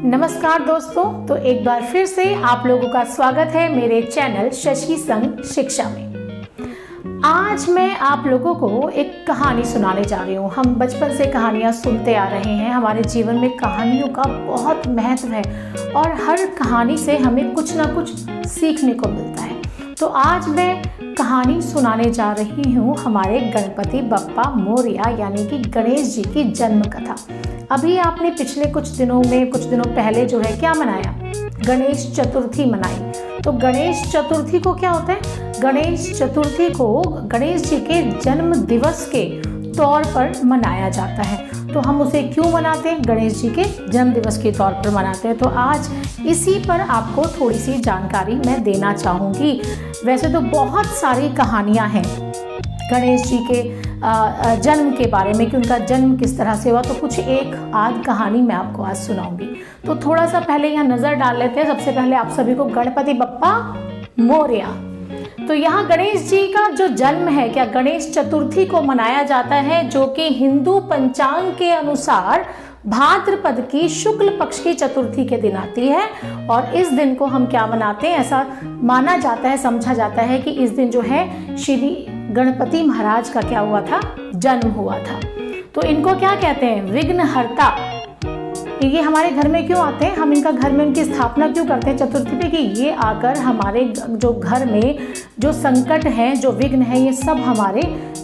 नमस्कार दोस्तों, तो एक बार फिर से आप लोगों का स्वागत है मेरे चैनल शशि संग शिक्षा में। आज मैं आप लोगों को एक कहानी सुनाने जा रही हूँ। हम बचपन से कहानियाँ सुनते आ रहे हैं। हमारे जीवन में कहानियों का बहुत महत्व है और हर कहानी से हमें कुछ ना कुछ सीखने को मिलता है। तो आज मैं कहानी सुनाने जा रही हूँ हमारे गणपति बप्पा मोरया यानी कि गणेश जी की जन्म कथा। अभी आपने पिछले कुछ दिनों पहले जो है क्या मनाया, गणेश चतुर्थी मनाई। तो गणेश चतुर्थी को क्या होता है, गणेश चतुर्थी को गणेश जी के जन्म दिवस के तौर पर मनाया जाता है। तो हम उसे क्यों मनाते हैं, गणेश जी के जन्म दिवस के तौर पर मनाते हैं। तो आज इसी पर आपको थोड़ी सी जानकारी मैं देना चाहूँगी। वैसे तो बहुत सारी कहानियाँ हैं गणेश जी के जन्म के बारे में कि उनका जन्म किस तरह से हुआ, तो कुछ एक आध कहानी मैं आपको आज सुनाऊंगी। तो थोड़ा सा पहले यहाँ नज़र डाल लेते हैं। सबसे पहले आप सभी को गणपति बप्पा मोरया। तो यहाँ गणेश जी का जो जन्म है, क्या गणेश चतुर्थी को मनाया जाता है, जो कि हिंदू पंचांग के अनुसार भाद्रपद की शुक्ल पक्ष की चतुर्थी के दिन आती है। और इस दिन को हम क्या मनाते हैं, ऐसा माना जाता है, समझा जाता है कि इस दिन जो है श्री गणपति महाराज का क्या हुआ था, जन्म हुआ था। तो इनको क्या कहते हैं, विघ्नहर्ता। ये हमारे घर में क्यों आते हैं, हम इनका घर में इनकी स्थापना क्यों करते हैं चतुर्थी पे, कि ये आकर हमारे जो घर में जो संकट हैं, जो विघ्न है, ये सब हमारे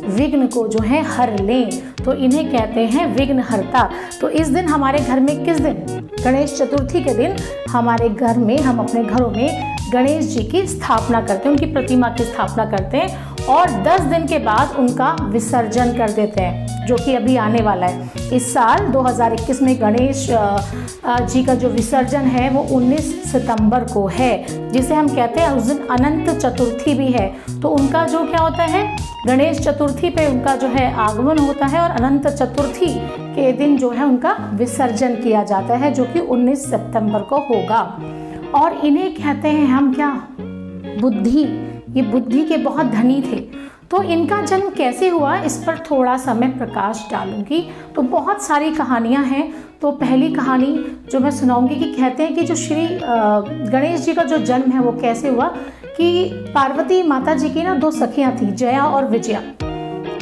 विघ्न को जो है हर लें। तो इन्हें कहते हैं विघ्नहर्ता। तो इस दिन हमारे घर में, किस दिन, गणेश चतुर्थी के दिन हमारे घर में, हम अपने घरों में गणेश जी की स्थापना करते हैं, उनकी प्रतिमा की स्थापना करते हैं और 10 दिन के बाद उनका विसर्जन कर देते हैं, जो कि अभी आने वाला है। इस साल 2021 में गणेश जी का जो विसर्जन है वो 19 सितंबर को है, जिसे हम कहते हैं उस दिन अनंत चतुर्थी भी है। तो उनका जो क्या होता है, गणेश चतुर्थी पे उनका जो है आगमन होता है और अनंत चतुर्थी के दिन जो है उनका विसर्जन किया जाता है, जो कि 19 सितंबर को होगा। और इन्हें कहते हैं हम क्या, बुद्धि। ये बुद्धि के बहुत धनी थे। तो इनका जन्म कैसे हुआ, इस पर थोड़ा सा मैं प्रकाश डालूंगी। तो बहुत सारी कहानियां हैं। तो पहली कहानी जो मैं सुनाऊंगी कि कहते हैं कि जो श्री गणेश जी का जो जन्म है वो कैसे हुआ, कि पार्वती माता जी की ना 2 सखियां थी, जया और विजया।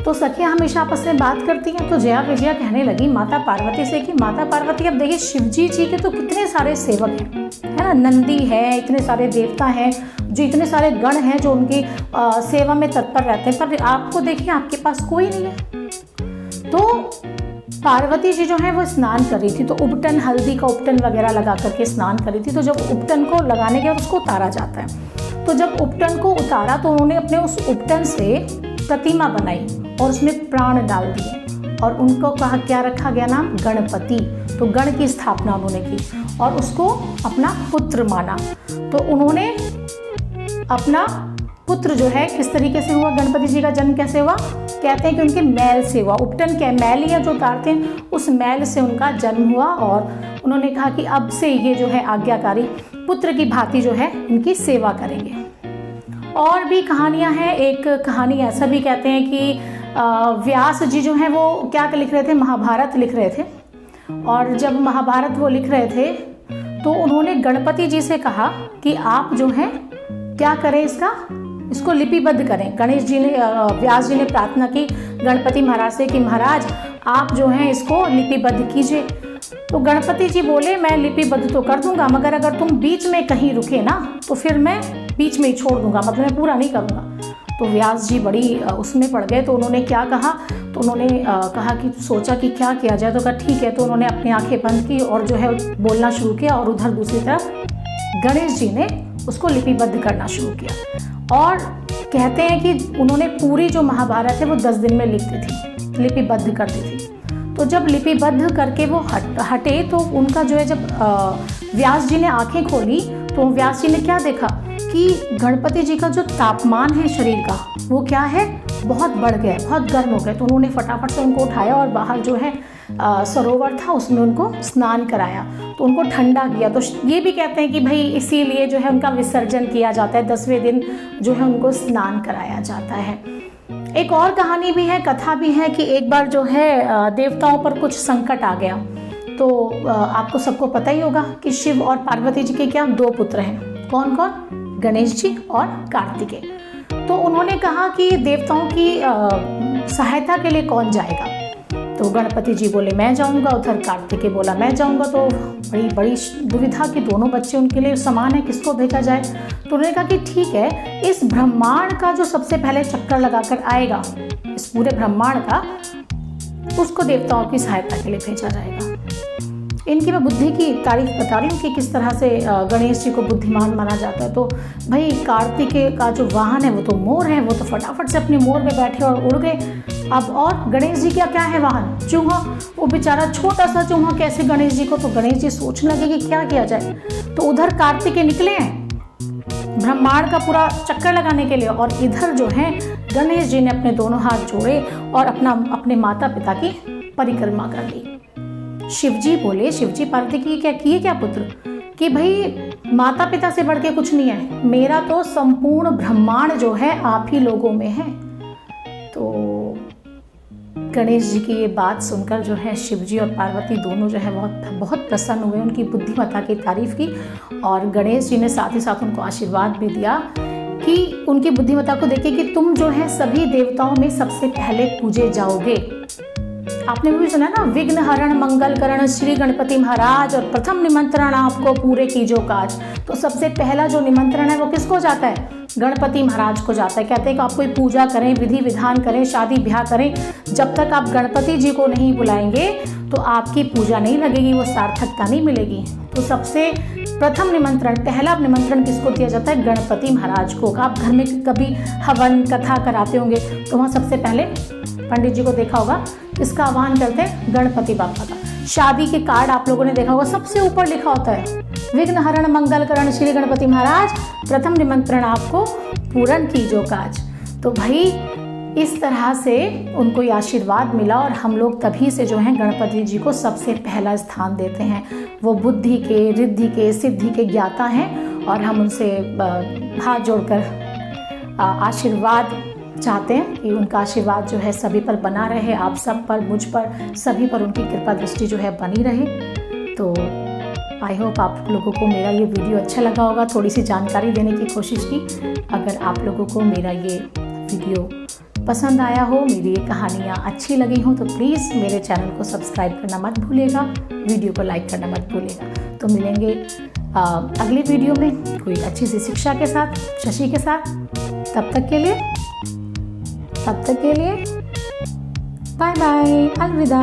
तो सखियां हमेशा आपस में बात करती हैं। तो जया विजया कहने लगी माता पार्वती से कि माता पार्वती, अब देखिए शिवजी जी के तो कितने सारे सेवक हैं, है ना, नंदी है, इतने सारे देवता हैं, जो इतने सारे गण हैं जो उनकी सेवा में तत्पर रहते हैं, पर आपको देखिए आपके पास कोई नहीं है। तो पार्वती जी जो है वो स्नान कर रही थी। तो उपटन, हल्दी का उपटन वगैरह लगा करके स्नान कर रही थी। तो जब उपटन को लगाने के बाद उसको उतारा जाता है। तो जब उपटन को उतारा तो उन्होंने अपने उस उपटन से प्रतिमा बनाई और उसमें प्राण डाल दिए और उनको कहा, क्या रखा गया नाम, गणपति। तो गण की स्थापना उन्होंने की और उसको अपना पुत्र माना। तो उन्होंने अपना पुत्र जो है किस तरीके से हुआ, गणपति जी का जन्म कैसे हुआ, कहते हैं कि उनके मैल से हुआ। उपटन के मैलियाँ जो उतारते हैं उस मैल से उनका जन्म हुआ और उन्होंने कहा कि अब से ये जो है आज्ञाकारी पुत्र की भांति जो है इनकी सेवा करेंगे। और भी कहानियां हैं। एक कहानी ऐसा भी कहते हैं कि व्यास जी जो हैं वो क्या लिख रहे थे, महाभारत लिख रहे थे। और जब महाभारत वो लिख रहे थे तो उन्होंने गणपति जी से कहा कि आप जो है क्या करें, इसको लिपिबद्ध करें। गणेश जी ने, व्यास जी ने प्रार्थना की गणपति महाराज से कि महाराज आप जो हैं इसको लिपिबद्ध कीजिए। तो गणपति जी बोले मैं लिपिबद्ध तो कर दूंगा, मगर अगर तुम बीच में कहीं रुके ना तो फिर मैं बीच में ही छोड़ दूंगा, मतलब मैं पूरा नहीं करूंगा। तो व्यास जी बड़ी उसमें पड़ गए। तो उन्होंने क्या कहा, तो उन्होंने कहा कि सोचा कि क्या किया जाए। तो कहा ठीक है। तो उन्होंने अपनी आंखें बंद की और जो है बोलना शुरू किया और उधर दूसरी तरफ गणेश जी ने उसको लिपिबद्ध करना शुरू किया। और कहते हैं कि उन्होंने पूरी जो महाभारत है वो 10 दिन में लिखती थी, लिपिबद्ध करती थी। तो जब लिपिबद्ध करके वो हटे तो उनका जो है, जब व्यास जी ने आंखें खोली तो व्यास जी ने क्या देखा कि गणपति जी का जो तापमान है शरीर का वो क्या है, बहुत बढ़ गया है, बहुत गर्म हो गए। तो उन्होंने फटाफट से उनको उठाया और बाहर जो है सरोवर था उसमें उनको स्नान कराया, तो उनको ठंडा किया। तो ये भी कहते हैं कि भाई इसीलिए जो है उनका विसर्जन किया जाता है, 10वें दिन जो है उनको स्नान कराया जाता है। एक और कहानी भी है, कथा भी है कि एक बार जो है देवताओं पर कुछ संकट आ गया। तो आपको सबको पता ही होगा कि शिव और पार्वती जी के क्या 2 पुत्र हैं। कौन कौन? गणेश जी और कार्तिकेय। तो उन्होंने कहा कि देवताओं की सहायता के लिए कौन जाएगा? तो गणपति जी बोले मैं जाऊंगा, उधर कार्तिकेय बोला मैं जाऊंगा। तो बड़ी दुविधा कि दोनों बच्चे उनके लिए समान है, किसको भेजा जाए? तो उन्होंने कहा कि ठीक है, इस ब्रह्मांड का जो सबसे पहले चक्कर लगाकर आएगा, इस पूरे ब्रह्मांड का, उसको देवताओं की सहायता के लिए भेजा जाएगा। इनकी मैं बुद्धि की तारीफ बता रही हूँ कि किस तरह से गणेश जी को बुद्धिमान माना जाता है। तो भाई कार्तिकेय का जो वाहन है वो तो मोर है, वो तो फटाफट से अपने मोर में बैठे और उड़ गए। अब और गणेश जी का क्या है वाहन? चूहा। वो बेचारा छोटा सा चूहा कैसे गणेश जी को, तो गणेश जी सोचने लगे कि क्या किया जाए। तो उधर कार्तिकेय निकले हैं ब्रह्मांड का पूरा चक्कर लगाने के लिए, और इधर जो है गणेश जी ने अपने दोनों हाथ जोड़े और अपने माता पिता की परिक्रमा कर ली। शिवजी बोले, शिवजी पार्वती की क्या किए क्या पुत्र, कि भाई माता पिता से बढ़ के कुछ नहीं है, मेरा तो संपूर्ण ब्रह्मांड जो है आप ही लोगों में है। तो गणेश जी की ये बात सुनकर जो है शिवजी और पार्वती दोनों जो है बहुत प्रसन्न हुए, उनकी बुद्धिमत्ता की तारीफ की, और गणेश जी ने साथ ही साथ उनको आशीर्वाद भी दिया कि उनकी बुद्धिमत्ता को देखिए कि तुम जो है सभी देवताओं में सबसे पहले पूजे जाओगे। आपने भी सुना ना, विघ्न हरण मंगल करण श्री गणपति महाराज, और प्रथम निमंत्रण आपको पूरे कीजो काज। तो सबसे पहला जो निमंत्रण है वो किसको जाता है? गणपति महाराज को जाता है। कहते हैं कि आप कोई पूजा करें, विधि विधान करें, शादी ब्याह करें, जब तक आप गणपति जी को नहीं बुलाएंगे तो आपकी पूजा नहीं लगेगी, वो सार्थकता नहीं मिलेगी। तो सबसे प्रथम निमंत्रण, पहला निमंत्रण किसको दिया जाता है? गणपति महाराज को। आप घर में कभी हवन कथा कराते होंगे तो वहाँ सबसे पहले पंडित जी को देखा होगा, इसका आह्वान करते हैं गणपति बापा का। शादी के कार्ड आप लोगों ने देखा होगा, सबसे ऊपर लिखा होता है विघ्न हरण मंगल करण श्री गणपति महाराज, प्रथम निमंत्रण आपको पूर्ण कीजो काज। तो भाई इस तरह से उनको ये आशीर्वाद मिला, और हम लोग तभी से जो है गणपति जी को सबसे पहला स्थान देते हैं। वो बुद्धि के, रिद्धि के, सिद्धि के ज्ञाता हैं, और हम उनसे हाथ जोड़कर आशीर्वाद चाहते हैं कि उनका आशीर्वाद जो है सभी पर बना रहे, आप सब पर, मुझ पर, सभी पर उनकी कृपा दृष्टि जो है बनी रहे। तो आई होप आप लोगों को मेरा ये वीडियो अच्छा लगा होगा, थोड़ी सी जानकारी देने की कोशिश की। अगर आप लोगों को मेरा ये वीडियो पसंद आया हो, मेरी ये कहानियाँ अच्छी लगी हो, तो प्लीज़ मेरे चैनल को सब्सक्राइब करना मत भूलिएगा, वीडियो को लाइक करना मत भूलिएगा। तो मिलेंगे अगली वीडियो में कोई अच्छी सी शिक्षा के साथ, शशि के साथ। तब तक के लिए बाय बाय, अलविदा।